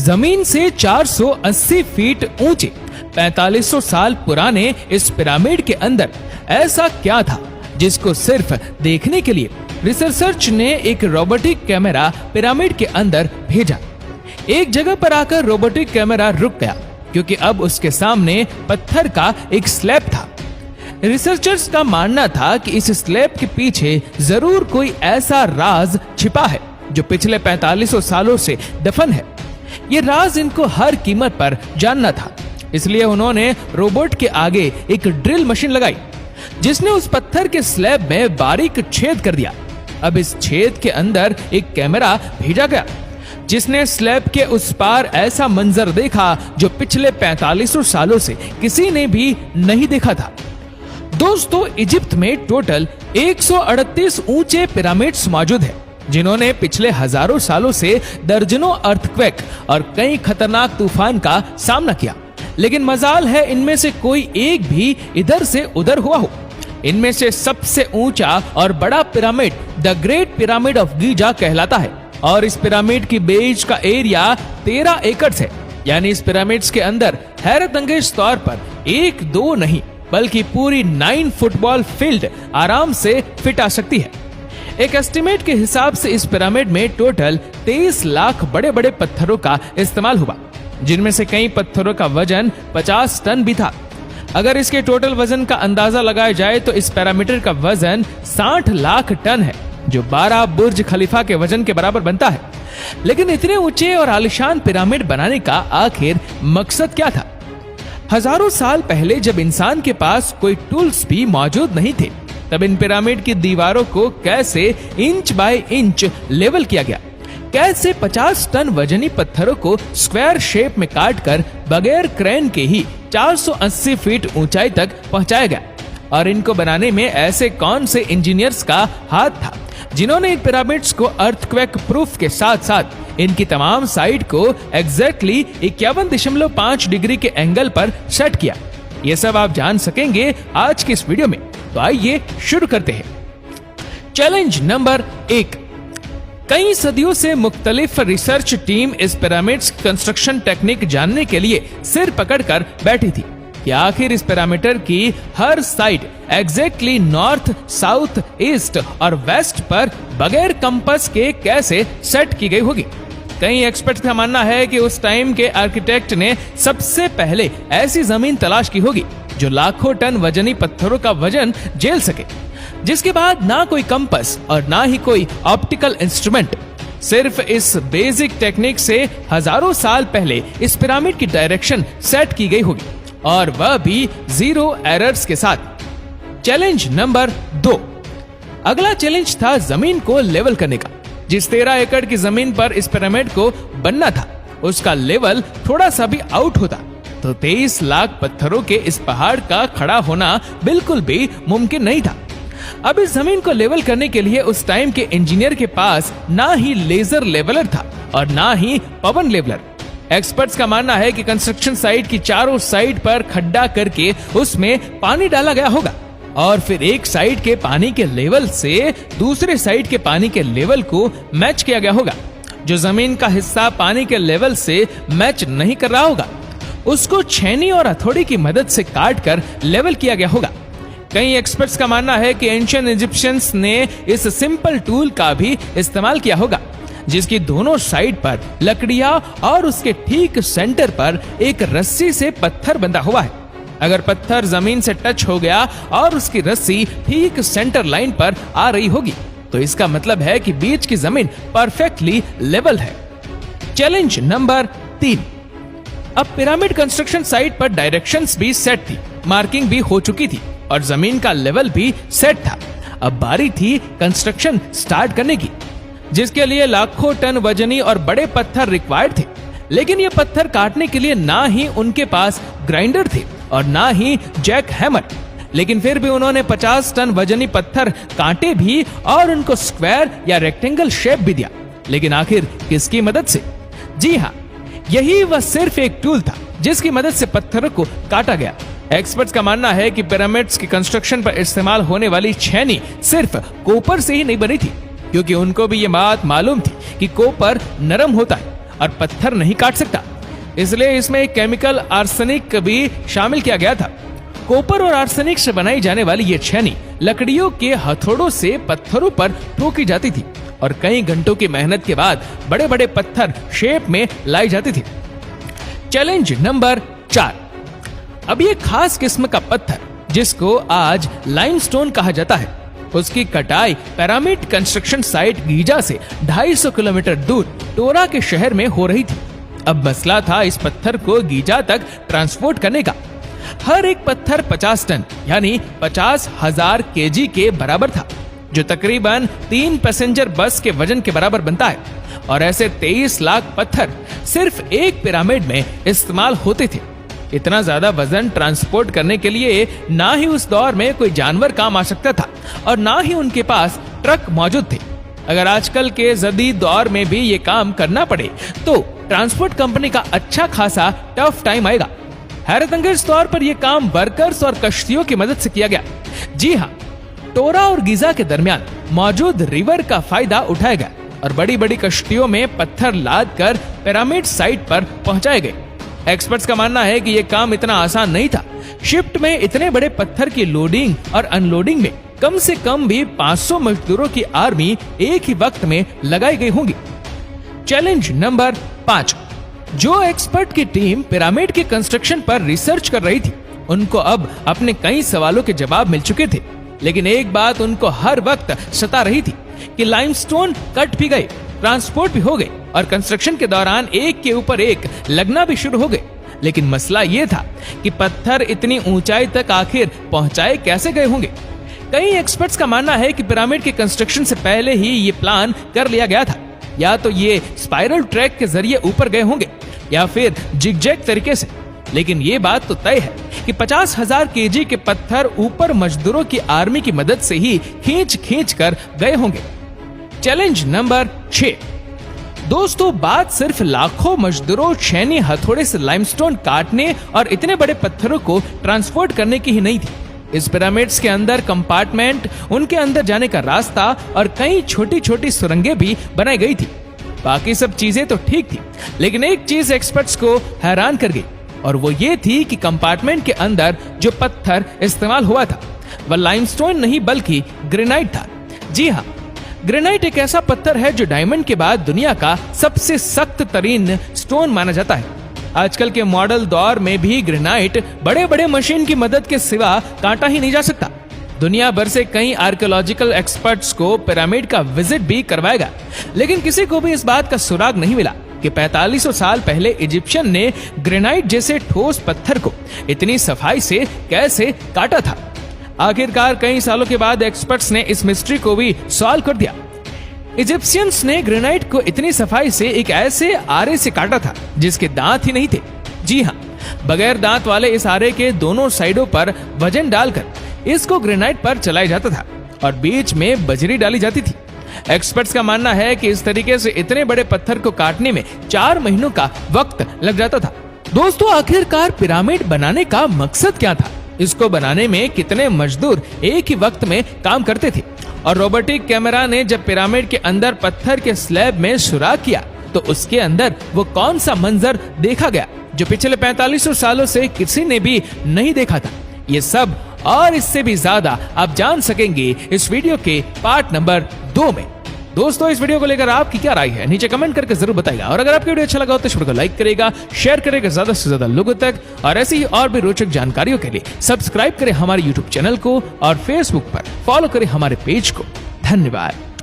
जमीन से 480 फीट ऊंचे 4500 साल पुराने इस पिरामिड के अंदर ऐसा क्या था जिसको सिर्फ देखने के लिए रिसर्चर्स ने एक रोबोटिक कैमरा पिरामिड के अंदर भेजा। एक जगह पर आकर रोबोटिक कैमरा रुक गया क्योंकि अब उसके सामने पत्थर का एक स्लैब था। रिसर्चर्स का मानना था कि इस स्लैब के पीछे जरूर कोई ऐसा राज छिपा है जो पिछले 4500 सालों से दफन है। ये राज इनको हर कीमत पर जानना था, इसलिए उन्होंने रोबोट के आगे एक ड्रिल मशीन लगाई जिसने उस पत्थर के स्लैब में बारीक छेद कर दिया। अब इस छेद के अंदर एक कैमरा भेजा गया जिसने स्लैब के उस पार ऐसा मंजर देखा जो पिछले 4500 सालों से किसी ने भी नहीं देखा था। दोस्तों, इजिप्ट में टोटल 138 ऊंचे पिरामिड्स मौजूद हैं, जिन्होंने पिछले हजारों सालों से दर्जनों अर्थक्वेक और कई खतरनाक तूफान का सामना किया, लेकिन मजाल है इनमें से कोई एक भी इधर से उधर हुआ हो। इनमें से सबसे ऊंचा और बड़ा pyramid the great pyramid of Giza कहलाता है और इस पिरामिड की बेस का एरिया 13 एकड़ है। यानी इस पिरामिड्स के अंदर हैरतअंगेज तौर पर 1-2 नहीं बल्कि पूरी 9 फुटबॉल फील्ड आराम से फिट आ सकती है। एक एस्टिमेट के हिसाब से इस पिरामिड में टोटल 23 लाख बड़े बड़े पत्थरों का इस्तेमाल हुआ, जिनमें से कई पत्थरों का वजन 50 टन भी था। अगर इसके टोटल वजन का अंदाजा लगाया जाए तो इस पैरामीटर का वजन 60 लाख टन है, जो 12 बुर्ज खलीफा के वजन के बराबर बनता है। लेकिन इतने ऊंचे और आलिशान पिरामिड बनाने का आखिर मकसद क्या था? हजारों साल पहले जब इंसान के पास कोई टूल्स भी मौजूद नहीं थे, तब इन पिरामिड की दीवारों को कैसे इंच बाय इंच लेवल किया गया, कैसे 50 टन वजनी पत्थरों को स्क्वायर शेप में काटकर बगैर क्रेन के ही 480 फीट ऊंचाई तक पहुंचाया गया। और इनको बनाने में ऐसे कौन से इंजीनियर्स का हाथ था जिन्होंने इन पिरामिड्स को अर्थक्वेक प्रूफ के साथ साथ इनकी तमाम साइड को एग्जैक्टली 51.5 डिग्री के एंगल पर सेट किया। ये सब आप जान सकेंगे आज की इस वीडियो में, तो आइए शुरू करते हैं। Challenge number 1। कई सदियों से मुख्तलिफ रिसर्च टीम इस पिरामिड्स कंस्ट्रक्शन टेक्निक जानने के लिए सिर पकड़कर बैठी थी कि आखिर इस पैरामीटर की हर side exactly north, south, east और वेस्ट पर बगैर कंपास के कैसे सेट की गई होगी। कई एक्सपर्ट्स का मानना है कि उस टाइम के आर्किटेक्ट ने सबसे पहले ऐसी जमीन तलाश की होगी जो लाखों टन वजनी पत्थरों का वजन झेल सके, जिसके बाद ना कोई कंपास और ना ही कोई ऑप्टिकल इंस्ट्रूमेंट, सिर्फ इस बेसिक टेक्निक से हजारों साल पहले इस पिरामिड की डायरेक्शन सेट की गई होगी, और वह भी 0 एरर्स के साथ। Challenge number 2। अगला चैलेंज था जमीन को लेवल करने का। जिस 13 एकड़ की जमीन पर इस पिरामिड को बनना था, उसका लेवल थोड़ा सा भी आउट होता तो 23 लाख पत्थरों के इस पहाड़ का खड़ा होना बिल्कुल भी मुमकिन नहीं था। अब इस जमीन को लेवल करने के लिए उस टाइम के इंजीनियर के पास ना ही लेजर लेवलर था और ना ही पवन लेवलर। एक्सपर्ट्स का मानना है कि कंस्ट्रक्शन साइट की चारों साइड पर खड्डा करके उसमें पानी डाला गया होगा और फिर एक साइड के पानी के लेवल से दूसरे साइड के पानी के लेवल को मैच किया गया होगा। जो जमीन का हिस्सा पानी के लेवल से मैच नहीं कर रहा होगा, उसको छेनी और हथौड़ी की मदद से काट कर लेवल किया गया होगा। कई एक्सपर्ट्स का मानना है कि एंशिएंट इजिप्शियंस ने इस सिंपल टूल का भी इस्तेमाल किया होगा, जिसकी दोनों साइड पर लकड़ियां और उसके ठीक सेंटर पर एक रस्सी से पत्थर बंधा हुआ है। अगर पत्थर जमीन से टच हो गया और उसकी रस्सी ठीक सेंटर लाइन पर आ रही होगी, तो इसका मतलब है कि बीच की जमीन परफेक्टली लेवल है। Challenge number 3। अब पिरामिड कंस्ट्रक्शन साइट पर डायरेक्शंस भी सेट थी, मार्किंग भी हो चुकी थी और जमीन का लेवल भी सेट था। अब बारी थी कंस्ट्रक्शन स्टार्ट करने की, जिसके लिए लाखों टन वजनी और बड़े पत्थर रिक्वायर्ड थे। लेकिन ये पत्थर काटने के लिए ना ही उनके पास ग्राइंडर थे और ना ही जैक हैमर। लेकिन फिर भी उन्होंने 50 टन वजनी पत्थर काटे भी और उनको स्क्वायर या रेक्टेंगल शेप भी दिया। लेकिन आखिर किसकी मदद से? जी हाँ, यही वह सिर्फ एक टूल था जिसकी मदद से पत्थरों को काटा गया। एक्सपर्ट्स का मानना है कि पिरामिड्स की कंस्ट्रक्शन पर इस्तेमाल होने वाली छेनी सिर्फ कॉपर से ही नहीं बनी थी, क्योंकि उनको भी ये बात मालूम थी कि कॉपर नरम होता है और पत्थर नहीं काट सकता, इसलिए इसमें एक केमिकल आर्सेनिक भी शामिल किया गया था। कॉपर और आर्सेनिक से बनाई जाने वाली ये छेनी लकड़ियों के हथौड़ों से पत्थरों पर ठोकी जाती थी और कई घंटों की मेहनत के बाद बड़े बड़े पत्थर शेप में लाई जाती थी। Challenge number 4। अब ये खास किस्म का पत्थर जिसको आज लाइमस्टोन कहा जाता है, उसकी कटाई पिरामिड कंस्ट्रक्शन साइट गीजा से 250 किलोमीटर दूर टोरा के शहर में हो रही थी। अब मसला था इस पत्थर को गीजा तक ट्रांसपोर्ट करने का। हर एक पत्थर 50 टन यानी 50,000 केजी के बराबर था, जो तकरीबन 3 पैसेंजर बस के वजन के बराबर बनता है। और ऐसे 23 लाख पत्थर सिर्फ एक पिरामिड में इस्तेमाल होते थे। इतना ज्यादा वजन ट्रांसपोर्ट करने के लिए ना ही उस दौर में कोई जानवर काम आ सकता था और ना ही उनके पास ट्रक मौजूद थे। अगर आजकल के जदीद दौर में भी ये काम करना पड़े तो ट्रांसपोर्ट कंपनी का अच्छा खासा टफ टाइम आएगा। हैरतअंगेज तौर पर यह काम वर्कर्स और कश्तियों की मदद से किया गया। जी हाँ, टोरा और गीजा के दरमियान मौजूद रिवर का फायदा उठाया गया और बड़ी बड़ी कश्तियों में पत्थर लाद कर पिरामिड साइट पर पहुंचाए गए। एक्सपर्ट्स का मानना है कि यह काम इतना आसान नहीं था। शिफ्ट में इतने बड़े पत्थर की लोडिंग और अनलोडिंग में कम से कम भी 500 मजदूरों की आर्मी एक ही वक्त में लगाई गई होंगी। Challenge number 5। जो एक्सपर्ट की टीम पिरामिड के कंस्ट्रक्शन पर रिसर्च कर रही थी, उनको अब अपने कई सवालों के जवाब मिल चुके थे, लेकिन एक बात उनको हर वक्त सता रही थी कि लाइमस्टोन कट भी गए, ट्रांसपोर्ट भी हो गए और कंस्ट्रक्शन के दौरान एक के ऊपर एक लगना भी शुरू हो गए। लेकिन मसला ये था कि पत्थर इतनी ऊंचाई तक आखिर पहुंचाए कैसे गए होंगे। कई एक्सपर्ट्स का मानना है कि पिरामिड के कंस्ट्रक्शन से पहले ही ये प्लान कर लिया गया था। या तो ये स्पाइरल ट्रैक के जरिए ऊपर गए होंगे या फिर जिगजैग तरीके से। लेकिन ये बात तो तय है कि 50,000 केजी के पत्थर ऊपर मजदूरों की आर्मी की मदद से ही खींच कर गए होंगे। Challenge number 6। दोस्तों, बात सिर्फ लाखों मजदूरों छेनी हथौड़े से लाइमस्टोन काटने और इतने बड़े पत्थरों को ट्रांसपोर्ट करने की ही नहीं थी। इस पिरामिड्स के अंदर कंपार्टमेंट, उनके अंदर जाने का रास्ता और कई छोटी छोटी सुरंगें भी बनाई गई थी। बाकी सब चीजें तो ठीक थी, लेकिन एक चीज एक्सपर्ट्स को हैरान कर गई और वो ये थी कि कंपार्टमेंट के अंदर जो पत्थर इस्तेमाल हुआ था वह लाइमस्टोन नहीं बल्कि ग्रेनाइट था। जी हाँ, ग्रेनाइट एक ऐसा पत्थर है जो डायमंड के बाद दुनिया का सबसे सख्त तरीन स्टोन माना जाता है। आजकल के मॉडल दौर में भी ग्रेनाइट बड़े बड़े मशीन की मदद के सिवा काटा ही नहीं जा सकता। दुनिया भर से कई आर्कियोलॉजिकल एक्सपर्ट्स को पिरामिड का विजिट भी करवाएगा, लेकिन किसी को भी इस बात का सुराग नहीं मिला कि 4500 साल पहले इजिप्शियन ने ग्रेनाइट जैसे ठोस पत्थर को इतनी सफाई से कैसे काटा था। आखिरकार कई सालों के बाद एक्सपर्ट्स ने इस मिस्ट्री को भी सॉल्व कर दिया। इजिप्शियंस ने ग्रेनाइट को इतनी सफाई से एक ऐसे आरे से काटा था जिसके दांत ही नहीं थे। जी हाँ, बगैर दांत वाले इस आरे के दोनों साइडों पर वजन डालकर इसको ग्रेनाइट पर चलाया जाता था और बीच में बजरी डाली जाती थी। एक्सपर्ट्स का मानना है कि इस तरीके से इतने बड़े पत्थर को काटने में 4 महीनों का वक्त लग जाता था। दोस्तों, आखिरकार पिरामिड बनाने का मकसद क्या था? इसको बनाने में कितने मजदूर एक ही वक्त में काम करते थे? और रोबोटिक कैमरा ने जब पिरामिड के अंदर पत्थर के स्लैब में सुराख किया तो उसके अंदर वो कौन सा मंजर देखा गया जो पिछले 4500 सालों से किसी ने भी नहीं देखा था? ये सब और इससे भी ज्यादा आप जान सकेंगे इस वीडियो के पार्ट नंबर 2 में। दोस्तों, इस वीडियो को लेकर आपकी क्या राय है नीचे कमेंट करके जरूर बताइएगा। और अगर आपको वीडियो अच्छा लगा हो तो इस वीडियो को लाइक करेगा, शेयर करेगा ज्यादा से ज्यादा लोगों तक। और ऐसी ही और भी रोचक जानकारियों के लिए सब्सक्राइब करें हमारे यूट्यूब चैनल को और फेसबुक पर फॉलो करें हमारे पेज को। धन्यवाद।